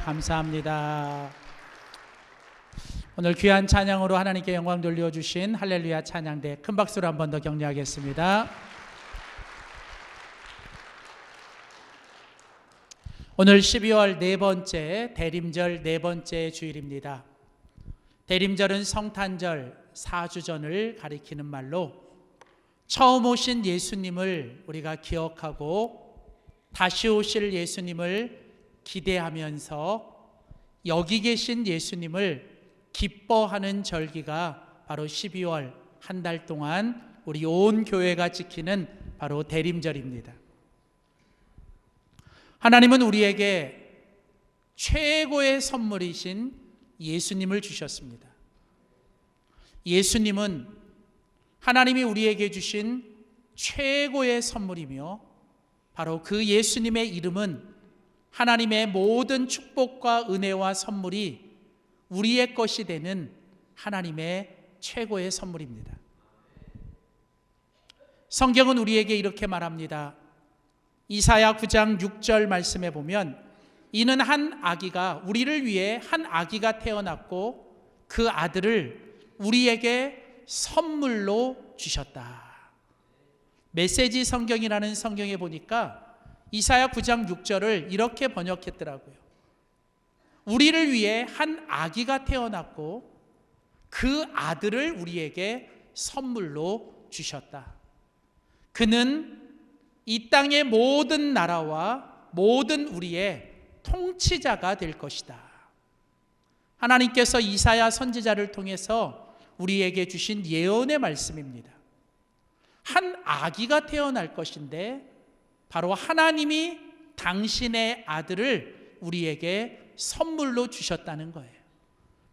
감사합니다. 오늘 귀한 찬양으로 하나님께 영광 돌려주신 할렐루야 찬양대 큰 박수로 한 번 더 격려하겠습니다. 오늘 12월 네 번째 대림절 네 번째 주일입니다. 대림절은 성탄절 4주 전을 가리키는 말로 처음 오신 예수님을 우리가 기억하고 다시 오실 예수님을 기대하면서 여기 계신 예수님을 기뻐하는 절기가 바로 12월 한 달 동안 우리 온 교회가 지키는 바로 대림절입니다. 하나님은 우리에게 최고의 선물이신 예수님을 주셨습니다. 예수님은 하나님이 우리에게 주신 최고의 선물이며 바로 그 예수님의 이름은 하나님의 모든 축복과 은혜와 선물이 우리의 것이 되는 하나님의 최고의 선물입니다. 성경은 우리에게 이렇게 말합니다. 이사야 9장 6절 말씀에 보면 이는 한 아기가 우리를 위해 한 아기가 태어났고 그 아들을 우리에게 선물로 주셨다. 메시지 성경이라는 성경에 보니까 이사야 9장 6절을 이렇게 번역했더라고요. 우리를 위해 한 아기가 태어났고 그 아들을 우리에게 선물로 주셨다. 그는 이 땅의 모든 나라와 모든 우리의 통치자가 될 것이다. 하나님께서 이사야 선지자를 통해서 우리에게 주신 예언의 말씀입니다. 한 아기가 태어날 것인데 바로 하나님이 당신의 아들을 우리에게 선물로 주셨다는 거예요.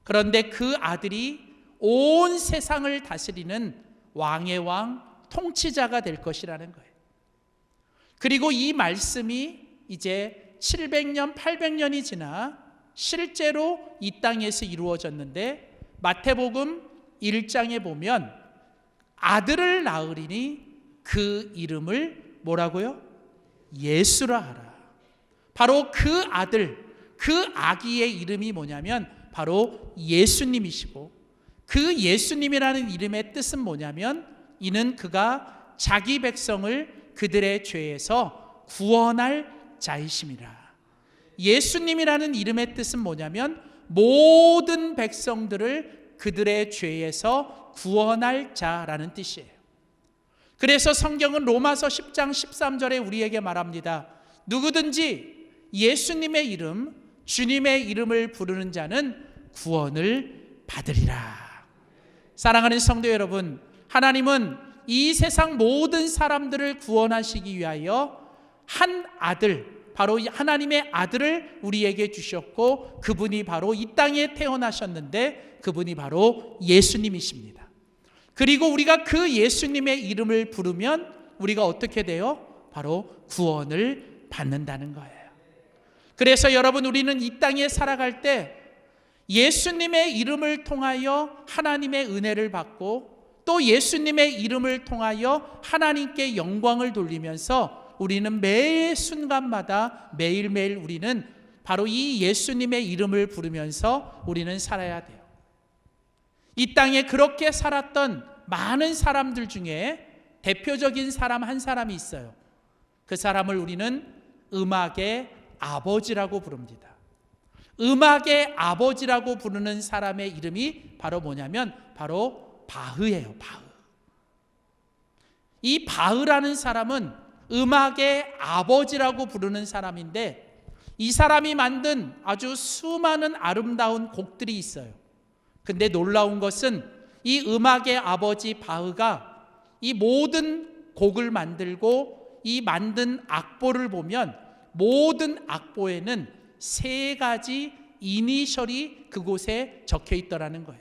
그런데 그 아들이 온 세상을 다스리는 왕의 왕, 통치자가 될 것이라는 거예요. 그리고 이 말씀이 이제 700년, 800년이 지나 실제로 이 땅에서 이루어졌는데 마태복음 1장에 보면 아들을 낳으리니 그 이름을 뭐라고요? 예수라 하라. 바로 그 아들, 그 아기의 이름이 뭐냐면 바로 예수님이시고 그 예수님이라는 이름의 뜻은 뭐냐면 이는 그가 자기 백성을 그들의 죄에서 구원할 자이심이라. 예수님이라는 이름의 뜻은 뭐냐면 모든 백성들을 그들의 죄에서 구원할 자라는 뜻이에요. 그래서 성경은 로마서 10장 13절에 우리에게 말합니다. 누구든지 예수님의 이름, 주님의 이름을 부르는 자는 구원을 받으리라. 사랑하는 성도 여러분, 하나님은 이 세상 모든 사람들을 구원하시기 위하여 한 아들, 바로 하나님의 아들을 우리에게 주셨고 그분이 바로 이 땅에 태어나셨는데 그분이 바로 예수님이십니다. 그리고 우리가 그 예수님의 이름을 부르면 우리가 어떻게 돼요? 바로 구원을 받는다는 거예요. 그래서 여러분, 우리는 이 땅에 살아갈 때 예수님의 이름을 통하여 하나님의 은혜를 받고 또 예수님의 이름을 통하여 하나님께 영광을 돌리면서 우리는 매 순간마다 매일매일 우리는 바로 이 예수님의 이름을 부르면서 우리는 살아야 돼요. 이 땅에 그렇게 살았던 많은 사람들 중에 대표적인 사람 한 사람이 있어요. 그 사람을 우리는 음악의 아버지라고 부릅니다. 음악의 아버지라고 부르는 사람의 이름이 바로 뭐냐면 바로 바흐예요. 바흐. 이 바흐라는 사람은 음악의 아버지라고 부르는 사람인데 이 사람이 만든 아주 수많은 아름다운 곡들이 있어요. 근데 놀라운 것은 이 음악의 아버지 바흐가 이 모든 곡을 만들고 이 만든 악보를 보면 모든 악보에는 세 가지 이니셜이 그곳에 적혀 있더라는 거예요.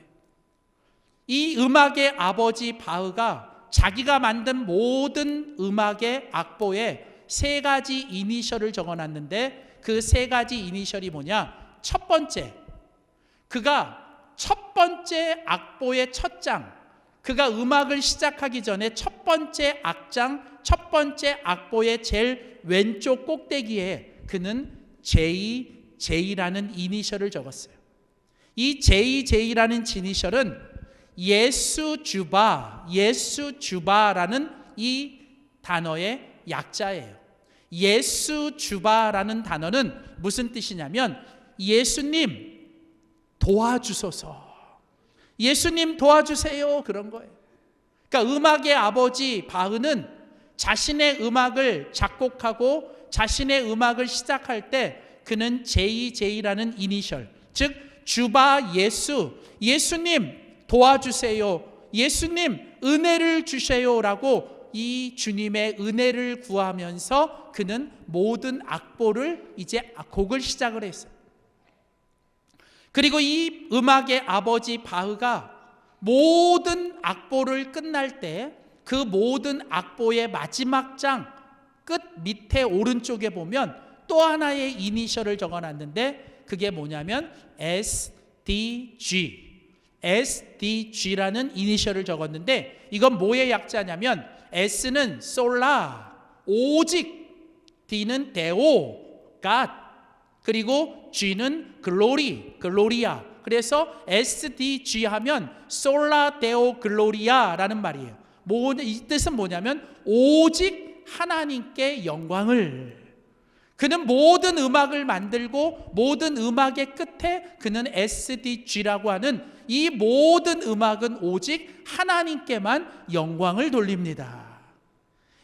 이 음악의 아버지 바흐가 자기가 만든 모든 음악의 악보에 세 가지 이니셜을 적어놨는데 그 세 가지 이니셜이 뭐냐? 첫 번째, 그가 첫 번째 악보의 첫 장, 그가 음악을 시작하기 전에 첫 번째 악장, 첫 번째 악보의 제일 왼쪽 꼭대기에 그는 J JJ라는 이니셜을 적었어요. 이 JJ라는 이니셜은 예수주바라는 이 단어의 약자예요. 예수주바라는 단어는 무슨 뜻이냐면 예수님 도와주소서, 예수님 도와주세요, 그런 거예요. 그러니까 음악의 아버지 바흐는 자신의 음악을 작곡하고 자신의 음악을 시작할 때 그는 JJ라는 이니셜, 즉 주바 예수, 예수님 도와주세요, 예수님 은혜를 주세요라고 이 주님의 은혜를 구하면서 그는 모든 악보를 이제 곡을 시작을 했어요. 그리고 이 음악의 아버지 바흐가 모든 악보를 끝날 때 그 모든 악보의 마지막 장 끝 밑에 오른쪽에 보면 또 하나의 이니셜을 적어놨는데 그게 뭐냐면 SDG라는 이니셜을 적었는데 이건 뭐의 약자냐면 S는 솔라, 오직, D는 데오, God, 그리고 G는 글로리아. 그래서 SDG 하면 솔라 데오 글로리아라는 말이에요. 이 뜻은 뭐냐면 오직 하나님께 영광을. 그는 모든 음악을 만들고 모든 음악의 끝에 그는 SDG라고 하는 이 모든 음악은 오직 하나님께만 영광을 돌립니다.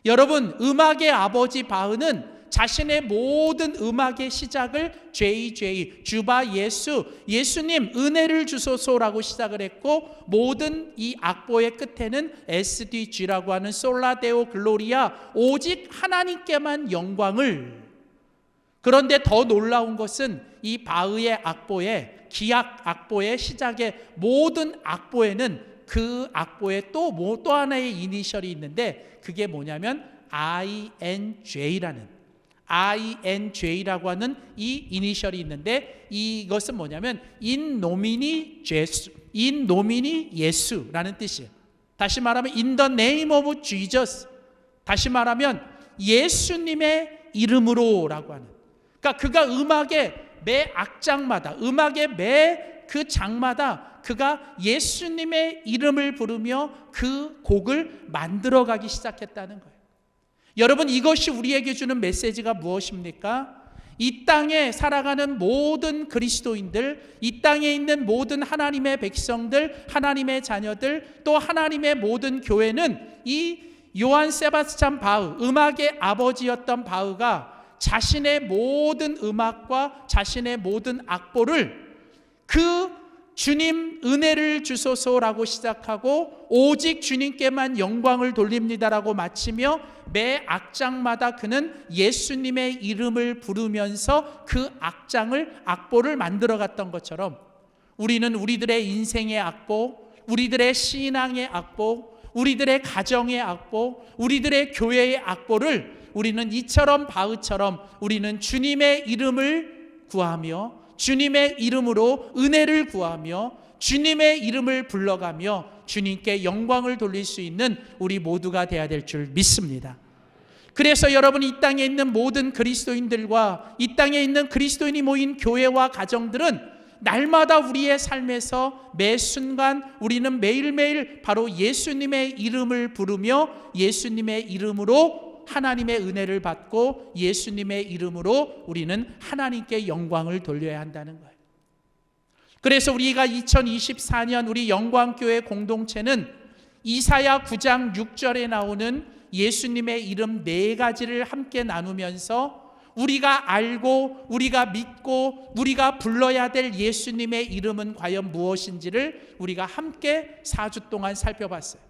여러분, 음악의 아버지 바흐는 자신의 모든 음악의 시작을 JJ, 주바 예수, 예수님 은혜를 주소서라고 시작을 했고 모든 이 악보의 끝에는 SDG라고 하는 솔라데오 글로리아, 오직 하나님께만 영광을. 그런데 더 놀라운 것은 이 바흐의 악보의 기악 악보의 시작의 모든 악보에는 그 악보에 또 하나의 이니셜이 있는데 그게 뭐냐면 INJ라고 하는 이 이니셜이 있는데 이것은 뭐냐면 in nomine 예수라는 뜻이에요. 다시 말하면 in the name of Jesus, 다시 말하면 예수님의 이름으로라고 하는. 그러니까 그가 음악의 매 악장마다, 음악의 매 그 장마다 그가 예수님의 이름을 부르며 그 곡을 만들어가기 시작했다는 거예요. 여러분, 이것이 우리에게 주는 메시지가 무엇입니까? 이 땅에 살아가는 모든 그리스도인들, 이 땅에 있는 모든 하나님의 백성들, 하나님의 자녀들, 또 하나님의 모든 교회는 이 요한 세바스찬 바흐, 음악의 아버지였던 바흐가 자신의 모든 음악과 자신의 모든 악보를 그 주님 은혜를 주소서라고 시작하고 오직 주님께만 영광을 돌립니다라고 마치며 매 악장마다 그는 예수님의 이름을 부르면서 그 악보를 만들어갔던 것처럼 우리는 우리들의 인생의 악보, 우리들의 신앙의 악보, 우리들의 가정의 악보, 우리들의 교회의 악보를 우리는 이처럼 바흐처럼 우리는 주님의 이름을 구하며 주님의 이름으로 은혜를 구하며 주님의 이름을 불러가며 주님께 영광을 돌릴 수 있는 우리 모두가 되어야 될 줄 믿습니다. 그래서 여러분, 이 땅에 있는 모든 그리스도인들과 이 땅에 있는 그리스도인이 모인 교회와 가정들은 날마다 우리의 삶에서 매 순간 우리는 매일매일 바로 예수님의 이름을 부르며 예수님의 이름으로 하나님의 은혜를 받고 예수님의 이름으로 우리는 하나님께 영광을 돌려야 한다는 거예요. 그래서 우리가 2024년 우리 영광교회 공동체는 이사야 9장 6절에 나오는 예수님의 이름 4가지를 함께 나누면서 우리가 알고 우리가 믿고 우리가 불러야 될 예수님의 이름은 과연 무엇인지를 우리가 함께 4주 동안 살펴봤어요.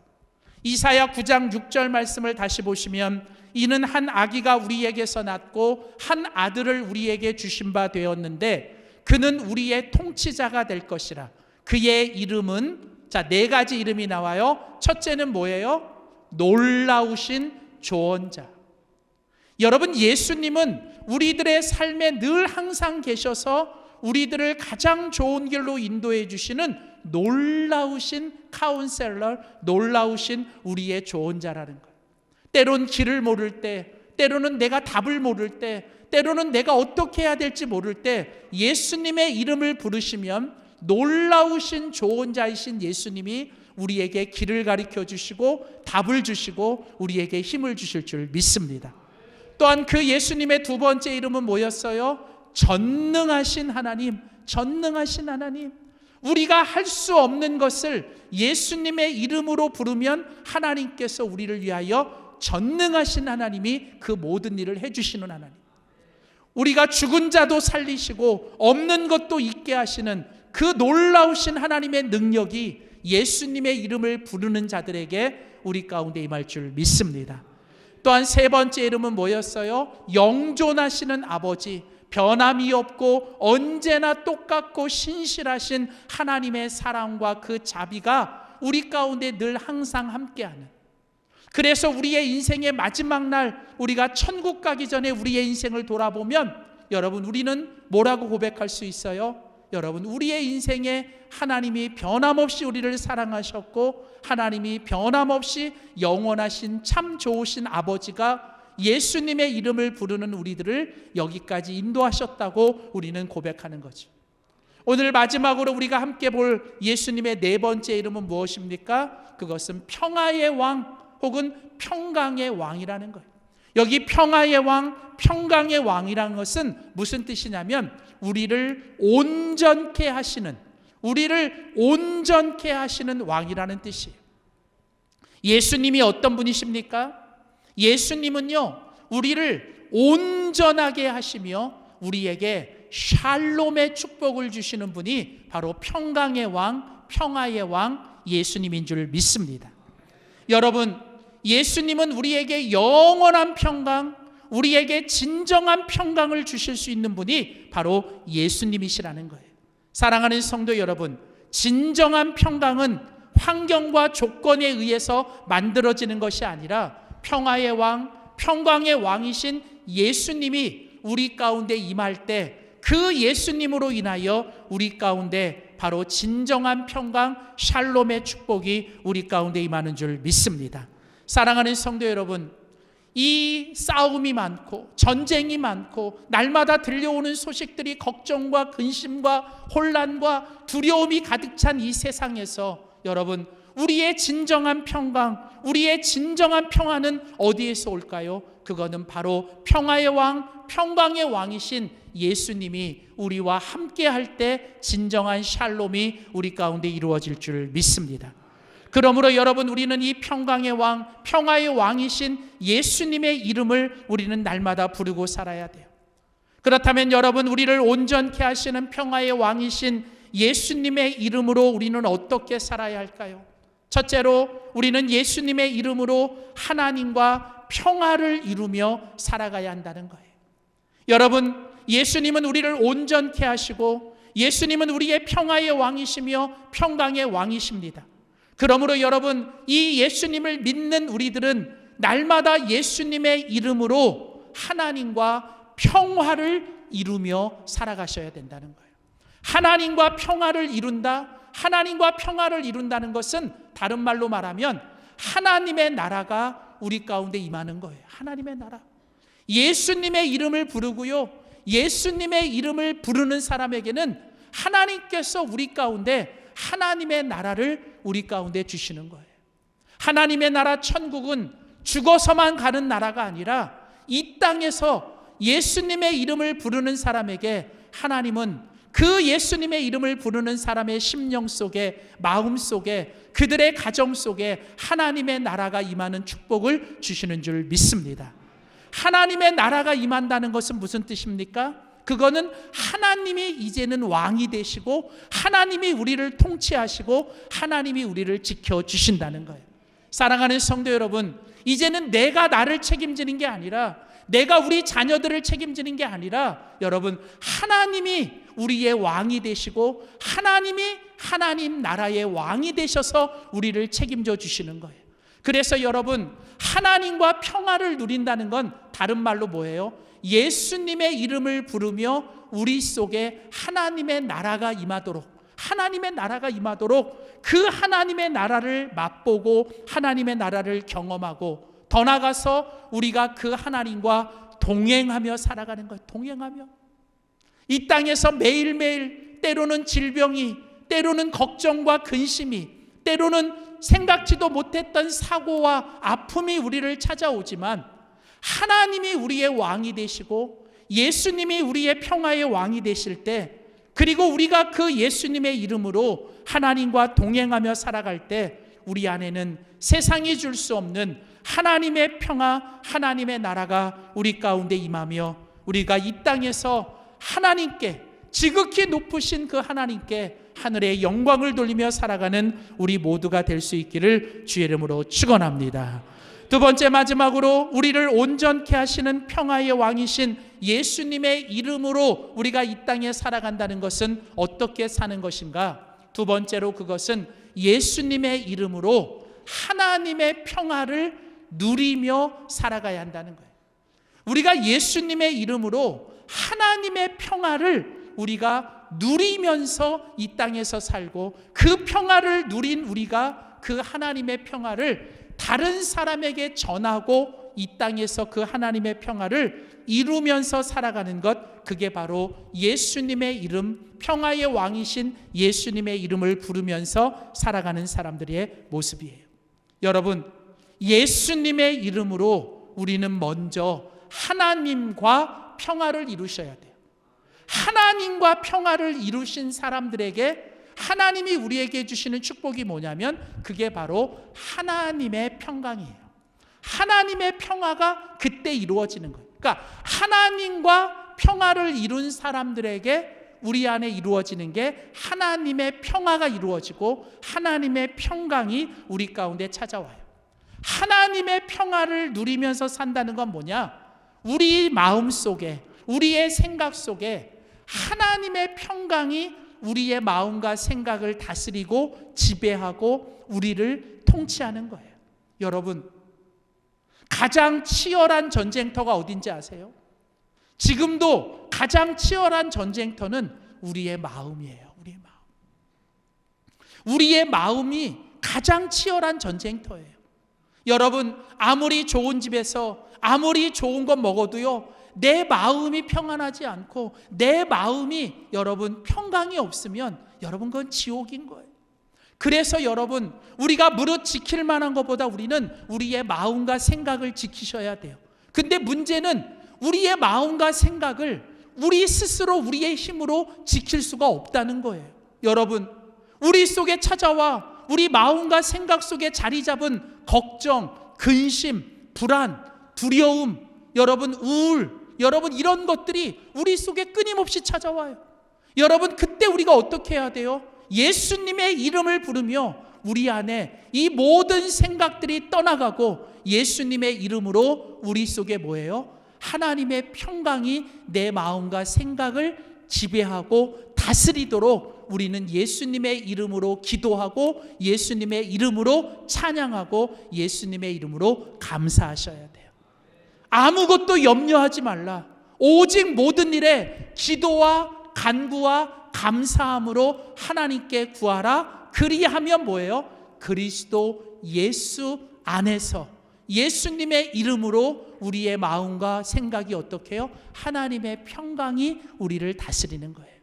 이사야 9장 6절 말씀을 다시 보시면 이는 한 아기가 우리에게서 낳고 한 아들을 우리에게 주신 바 되었는데 그는 우리의 통치자가 될 것이라. 그의 이름은 4가지 이름이 나와요. 첫째는 뭐예요? 놀라우신 조언자. 여러분, 예수님은 우리들의 삶에 늘 항상 계셔서 우리들을 가장 좋은 길로 인도해 주시는 놀라우신 카운셀러, 놀라우신 우리의 조언자라는 거예요. 때론 길을 모를 때, 때로는 내가 답을 모를 때, 때로는 내가 어떻게 해야 될지 모를 때 예수님의 이름을 부르시면 놀라우신 조언자이신 예수님이 우리에게 길을 가르쳐 주시고 답을 주시고 우리에게 힘을 주실 줄 믿습니다. 또한 그 예수님의 두 번째 이름은 뭐였어요? 전능하신 하나님, 전능하신 하나님. 우리가 할 수 없는 것을 예수님의 이름으로 부르면 하나님께서 우리를 위하여 전능하신 하나님이 그 모든 일을 해주시는 하나님. 우리가 죽은 자도 살리시고 없는 것도 있게 하시는 그 놀라우신 하나님의 능력이 예수님의 이름을 부르는 자들에게 우리 가운데 임할 줄 믿습니다. 또한 세 번째 이름은 뭐였어요? 영존하시는 아버지, 변함이 없고 언제나 똑같고 신실하신 하나님의 사랑과 그 자비가 우리 가운데 늘 항상 함께하는, 그래서 우리의 인생의 마지막 날 우리가 천국 가기 전에 우리의 인생을 돌아보면 여러분 우리는 뭐라고 고백할 수 있어요? 여러분 우리의 인생에 하나님이 변함없이 우리를 사랑하셨고 하나님이 변함없이 영원하신 참 좋으신 아버지가 예수님의 이름을 부르는 우리들을 여기까지 인도하셨다고 우리는 고백하는 거죠. 오늘 마지막으로 우리가 함께 볼 예수님의 네 번째 이름은 무엇입니까? 그것은 평화의 왕 혹은 평강의 왕이라는 거예요. 여기 평화의 왕, 평강의 왕이라는 것은 무슨 뜻이냐면 우리를 온전케 하시는, 우리를 온전케 하시는 왕이라는 뜻이에요. 예수님이 어떤 분이십니까? 예수님은요, 우리를 온전하게 하시며 우리에게 샬롬의 축복을 주시는 분이 바로 평강의 왕, 평화의 왕 예수님인 줄 믿습니다. 여러분, 예수님은 우리에게 영원한 평강, 우리에게 진정한 평강을 주실 수 있는 분이 바로 예수님이시라는 거예요. 사랑하는 성도 여러분, 진정한 평강은 환경과 조건에 의해서 만들어지는 것이 아니라 평화의 왕, 평강의 왕이신 예수님이 우리 가운데 임할 때 그 예수님으로 인하여 우리 가운데 바로 진정한 평강, 샬롬의 축복이 우리 가운데 임하는 줄 믿습니다. 사랑하는 성도 여러분, 이 싸움이 많고 전쟁이 많고 날마다 들려오는 소식들이 걱정과 근심과 혼란과 두려움이 가득 찬 이 세상에서 여러분 우리의 진정한 평강, 우리의 진정한 평화는 어디에서 올까요? 그거는 바로 평화의 왕, 평강의 왕이신 예수님이 우리와 함께 할 때 진정한 샬롬이 우리 가운데 이루어질 줄 믿습니다. 그러므로 여러분 우리는 이 평강의 왕, 평화의 왕이신 예수님의 이름을 우리는 날마다 부르고 살아야 돼요. 그렇다면 여러분 우리를 온전케 하시는 평화의 왕이신 예수님의 이름으로 우리는 어떻게 살아야 할까요? 첫째로 우리는 예수님의 이름으로 하나님과 평화를 이루며 살아가야 한다는 거예요. 여러분, 예수님은 우리를 온전케 하시고 예수님은 우리의 평화의 왕이시며 평강의 왕이십니다. 그러므로 여러분, 이 예수님을 믿는 우리들은 날마다 예수님의 이름으로 하나님과 평화를 이루며 살아가셔야 된다는 거예요. 하나님과 평화를 이룬다. 하나님과 평화를 이룬다는 것은 다른 말로 말하면 하나님의 나라가 우리 가운데 임하는 거예요. 하나님의 나라. 예수님의 이름을 부르고요, 예수님의 이름을 부르는 사람에게는 하나님께서 우리 가운데 하나님의 나라를 우리 가운데 주시는 거예요. 하나님의 나라 천국은 죽어서만 가는 나라가 아니라 이 땅에서 예수님의 이름을 부르는 사람에게 하나님은 그 예수님의 이름을 부르는 사람의 심령 속에, 마음 속에, 그들의 가정 속에 하나님의 나라가 임하는 축복을 주시는 줄 믿습니다. 하나님의 나라가 임한다는 것은 무슨 뜻입니까? 그거는 하나님이 이제는 왕이 되시고 하나님이 우리를 통치하시고 하나님이 우리를 지켜주신다는 거예요. 사랑하는 성도 여러분, 이제는 내가 나를 책임지는 게 아니라, 내가 우리 자녀들을 책임지는 게 아니라, 여러분 하나님이 우리의 왕이 되시고 하나님이 하나님 나라의 왕이 되셔서 우리를 책임져 주시는 거예요. 그래서 여러분, 하나님과 평화를 누린다는 건 다른 말로 뭐예요? 예수님의 이름을 부르며 우리 속에 하나님의 나라가 임하도록, 하나님의 나라가 임하도록 그 하나님의 나라를 맛보고 하나님의 나라를 경험하고, 더 나아가서 우리가 그 하나님과 동행하며 살아가는 거예요. 동행하며. 이 땅에서 매일매일 때로는 질병이, 때로는 걱정과 근심이, 때로는 생각지도 못했던 사고와 아픔이 우리를 찾아오지만 하나님이 우리의 왕이 되시고 예수님이 우리의 평화의 왕이 되실 때, 그리고 우리가 그 예수님의 이름으로 하나님과 동행하며 살아갈 때 우리 안에는 세상이 줄 수 없는 하나님의 평화, 하나님의 나라가 우리 가운데 임하며 우리가 이 땅에서 하나님께, 지극히 높으신 그 하나님께 하늘의 영광을 돌리며 살아가는 우리 모두가 될 수 있기를 주의 이름으로 축원합니다. 두 번째, 마지막으로 우리를 온전케 하시는 평화의 왕이신 예수님의 이름으로 우리가 이 땅에 살아간다는 것은 어떻게 사는 것인가? 두 번째로 그것은 예수님의 이름으로 하나님의 평화를 누리며 살아가야 한다는 거예요. 우리가 예수님의 이름으로 하나님의 평화를 우리가 누리면서 이 땅에서 살고, 그 평화를 누린 우리가 그 하나님의 평화를 다른 사람에게 전하고 이 땅에서 그 하나님의 평화를 이루면서 살아가는 것, 그게 바로 예수님의 이름, 평화의 왕이신 예수님의 이름을 부르면서 살아가는 사람들의 모습이에요. 여러분, 예수님의 이름으로 우리는 먼저 하나님과 평화를 이루셔야 돼요. 하나님과 평화를 이루신 사람들에게 하나님이 우리에게 주시는 축복이 뭐냐면 그게 바로 하나님의 평강이에요. 하나님의 평화가 그때 이루어지는 거예요. 그러니까 하나님과 평화를 이룬 사람들에게 우리 안에 이루어지는 게 하나님의 평화가 이루어지고 하나님의 평강이 우리 가운데 찾아와요. 하나님의 평화를 누리면서 산다는 건 뭐냐? 우리 마음 속에, 우리의 생각 속에 하나님의 평강이 우리의 마음과 생각을 다스리고 지배하고 우리를 통치하는 거예요. 여러분, 가장 치열한 전쟁터가 어딘지 아세요? 지금도 가장 치열한 전쟁터는 우리의 마음이에요. 우리의 마음. 우리의 마음이 가장 치열한 전쟁터예요. 여러분, 아무리 좋은 집에서 아무리 좋은 것 먹어도요, 내 마음이 평안하지 않고 내 마음이 여러분 평강이 없으면 여러분 그건 지옥인 거예요. 그래서 여러분, 우리가 무릇 지킬 만한 것보다 우리는 우리의 마음과 생각을 지키셔야 돼요. 근데 문제는 우리의 마음과 생각을 우리 스스로 우리의 힘으로 지킬 수가 없다는 거예요. 여러분, 우리 속에 찾아와 우리 마음과 생각 속에 자리 잡은 걱정, 근심, 불안, 두려움, 여러분 우울, 여러분 이런 것들이 우리 속에 끊임없이 찾아와요. 여러분, 그때 우리가 어떻게 해야 돼요? 예수님의 이름을 부르며 우리 안에 이 모든 생각들이 떠나가고 예수님의 이름으로 우리 속에 뭐예요? 하나님의 평강이 내 마음과 생각을 지배하고 다스리도록 우리는 예수님의 이름으로 기도하고 예수님의 이름으로 찬양하고 예수님의 이름으로 감사하셔야 돼요. 아무것도 염려하지 말라. 오직 모든 일에 기도와 간구와 감사함으로 하나님께 구하라. 그리하면 뭐예요? 그리스도 예수 안에서 예수님의 이름으로 우리의 마음과 생각이 어떻게 해요? 하나님의 평강이 우리를 다스리는 거예요.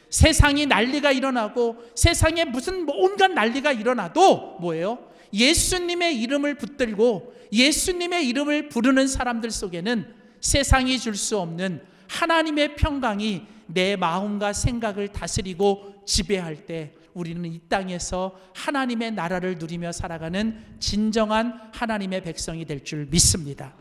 세상이 난리가 일어나고 세상에 무슨 온갖 난리가 일어나도 뭐예요? 예수님의 이름을 붙들고 예수님의 이름을 부르는 사람들 속에는 세상이 줄 수 없는 하나님의 평강이 내 마음과 생각을 다스리고 지배할 때 우리는 이 땅에서 하나님의 나라를 누리며 살아가는 진정한 하나님의 백성이 될 줄 믿습니다.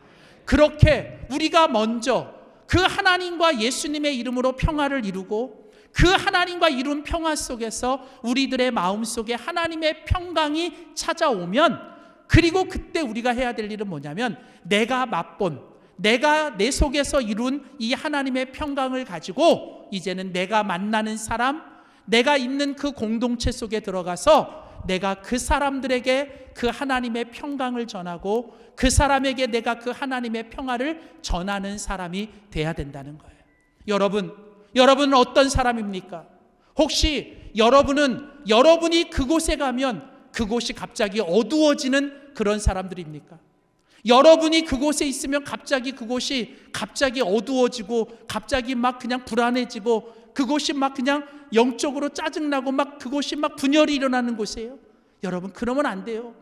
그렇게 우리가 먼저 그 하나님과 예수님의 이름으로 평화를 이루고 그 하나님과 이룬 평화 속에서 우리들의 마음 속에 하나님의 평강이 찾아오면, 그리고 그때 우리가 해야 될 일은 뭐냐면 내가 맛본, 내가 내 속에서 이룬 이 하나님의 평강을 가지고 이제는 내가 만나는 사람, 내가 있는 그 공동체 속에 들어가서 내가 그 사람들에게 그 하나님의 평강을 전하고 그 사람에게 내가 그 하나님의 평화를 전하는 사람이 돼야 된다는 거예요. 여러분은 어떤 사람입니까? 혹시 여러분이 그곳에 가면 그곳이 갑자기 어두워지는 그런 사람들입니까? 여러분이 그곳에 있으면 갑자기 그곳이 갑자기 어두워지고 갑자기 막 그냥 불안해지고 그곳이 막 그냥 영적으로 짜증나고 막 그곳이 막 분열이 일어나는 곳이에요. 여러분, 그러면 안 돼요.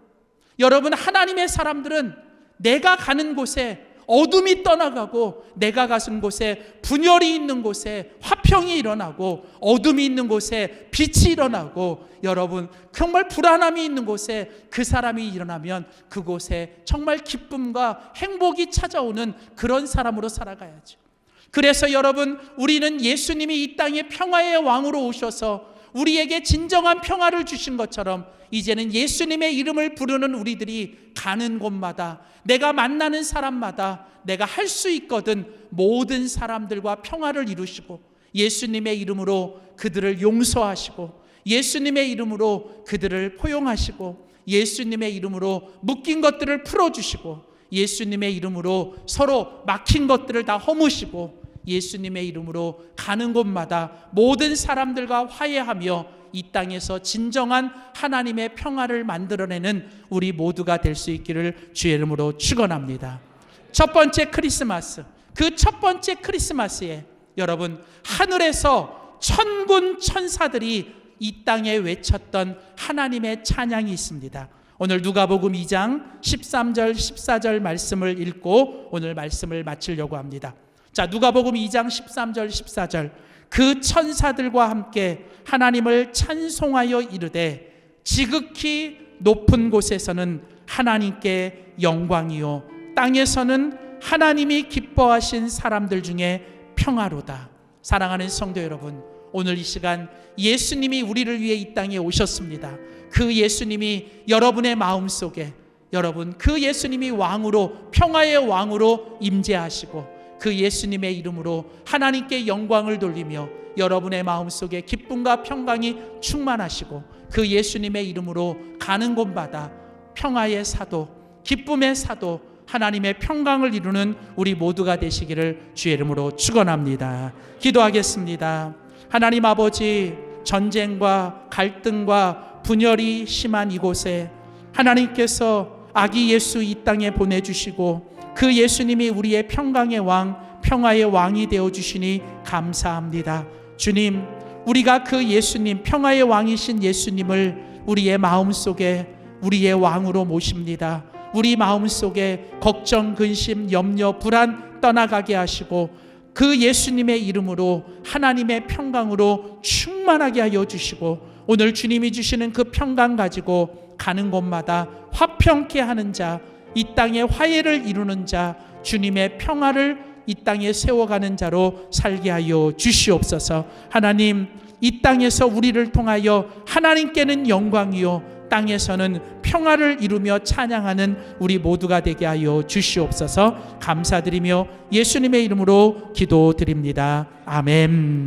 여러분, 하나님의 사람들은 내가 가는 곳에 어둠이 떠나가고 내가 가는 곳에 분열이 있는 곳에 화평이 일어나고 어둠이 있는 곳에 빛이 일어나고 여러분 정말 불안함이 있는 곳에 그 사람이 일어나면 그곳에 정말 기쁨과 행복이 찾아오는 그런 사람으로 살아가야죠. 그래서 여러분, 우리는 예수님이 이 땅에 평화의 왕으로 오셔서 우리에게 진정한 평화를 주신 것처럼 이제는 예수님의 이름을 부르는 우리들이 가는 곳마다 내가 만나는 사람마다 내가 할 수 있거든 모든 사람들과 평화를 이루시고 예수님의 이름으로 그들을 용서하시고 예수님의 이름으로 그들을 포용하시고 예수님의 이름으로 묶인 것들을 풀어주시고 예수님의 이름으로 서로 막힌 것들을 다 허무시고 예수님의 이름으로 가는 곳마다 모든 사람들과 화해하며 이 땅에서 진정한 하나님의 평화를 만들어내는 우리 모두가 될 수 있기를 주의 이름으로 축원합니다. 첫 번째 크리스마스, 그 첫 번째 크리스마스에 여러분 하늘에서 천군 천사들이 이 땅에 외쳤던 하나님의 찬양이 있습니다. 오늘 누가복음 2장 13절 14절 말씀을 읽고 오늘 말씀을 마치려고 합니다. 자, 누가복음 2장 13절 14절 그 천사들과 함께 하나님을 찬송하여 이르되 지극히 높은 곳에서는 하나님께 영광이요 땅에서는 하나님이 기뻐하신 사람들 중에 평화로다. 사랑하는 성도 여러분, 오늘 이 시간 예수님이 우리를 위해 이 땅에 오셨습니다. 그 예수님이 여러분의 마음속에 여러분 그 예수님이 왕으로 평화의 왕으로 임재하시고 그 예수님의 이름으로 하나님께 영광을 돌리며 여러분의 마음속에 기쁨과 평강이 충만하시고 그 예수님의 이름으로 가는 곳마다 평화의 사도, 기쁨의 사도, 하나님의 평강을 이루는 우리 모두가 되시기를 주의 이름으로 축원합니다. 기도하겠습니다. 하나님 아버지, 전쟁과 갈등과 분열이 심한 이곳에 하나님께서 아기 예수 이 땅에 보내주시고 그 예수님이 우리의 평강의 왕, 평화의 왕이 되어주시니 감사합니다. 주님, 우리가 그 예수님, 평화의 왕이신 예수님을 우리의 마음속에 우리의 왕으로 모십니다. 우리 마음속에 걱정, 근심, 염려, 불안 떠나가게 하시고 그 예수님의 이름으로 하나님의 평강으로 충만하게 하여 주시고 오늘 주님이 주시는 그 평강 가지고 가는 곳마다 화평케 하는 자, 이 땅에 화해를 이루는 자, 주님의 평화를 이 땅에 세워가는 자로 살게 하여 주시옵소서. 하나님, 이 땅에서 우리를 통하여 하나님께는 영광이요 땅에서는 평화를 이루며 찬양하는 우리 모두가 되게 하여 주시옵소서. 감사드리며 예수님의 이름으로 기도드립니다. 아멘.